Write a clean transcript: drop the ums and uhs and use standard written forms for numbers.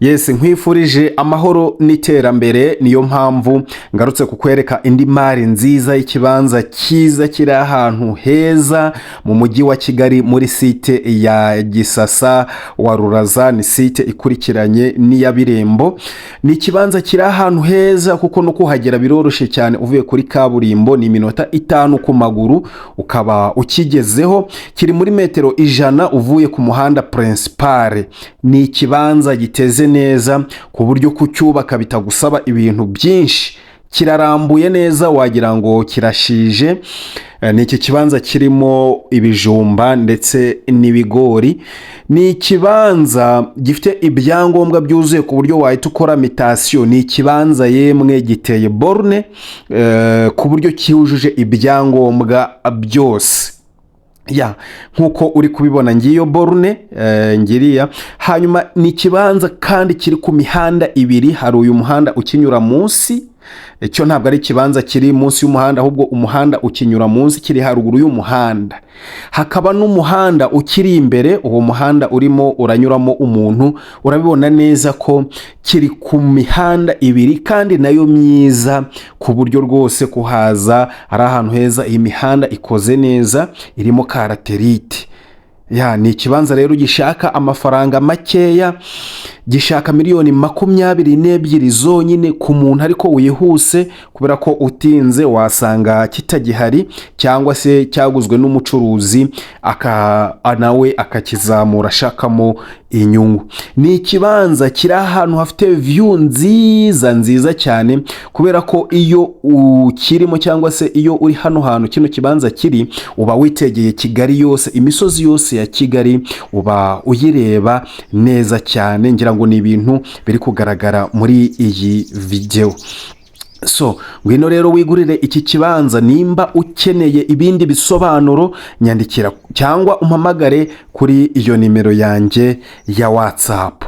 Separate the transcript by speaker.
Speaker 1: Yes, nkwifurije amahoro n'iterambere, niyo mpamvu ngarutse kukwereka indi mari nziza y'ikibanza cyiza kiri ahantu heza mu mujyi wa Kigali muri site ya Gisasa wa Ruraza. Ni site ikurikiranye n'iya Birembo. Ni ikibanza kiri ahantu heza kuko no kuhagera biroroshye cyane, uvuye kuri kaburimbo ni iminota 5 ku maguru ukaba ukigezeho. Kiri muri metero 100 uvuye ku muhanda principal. Ni ikibanza giteze neza ku buryo kucyubaka bitagusaba ibintu byinshi. Kirarambuye neza wagira ngo kirashije. Ni iki kibanza kirimo ibijumba ndetse n'ibigori. Ni ikibanza gifite ibyangombwa byuzuye ku buryo wahita ukora mutation. Ni ikibanza yemwe giteye borne ku buryo cyujuje ibyangombwa byose. Nkuko uri kubibona ngiyo borne ngiriya. Hanyuma ni ikibanza kandi kiri ku mihanda ibiri. Hari uyu muhanda ukinyura munsi, icyo ntabwo ari ikibanza kiri munsi y'umuhanda, ahubwo umuhanda ukinyura munsi, kiri haruguru y'umuhanda. Hakaba n'umuhanda ukiri imbere, uwo muhanda urimo uranyuramo umuntu. Urabibona neza ko kiri ku mihanda ibiri kandi nayo myiza ku buryo rwose kuhaza ari ahantu heza. Iyi mihanda ikoze neza, irimo karaterite. Ni ikibanza rero gishaka amafaranga makeya, gishaka miliyoni 22 zonyine ku muntu ariko wihuse, kubera ko utinze wasanga kitagihari cyangwa se cyaguzwe n'umucuruzi nawe akakizamura ashakamo inyungu. Ni ikibanza kiri ahantu hafite view nziza cyane, kubera ko iyo ukirimo cyangwa se iyo uri hano hantu kino kibanza kiri, uba witegeye Kigali yose, imisozi yose ya Kigali uba uyireba neza cyane. Ngira ngo ni ibintu biri kugaragara muri iyi video. Ngwino rero wigurire iki kibanza. Nimba ukeneye ibindi bisobanuro, nyandikira cyangwa umpamagare kuri iyo nimero yanjye ya WhatsApp.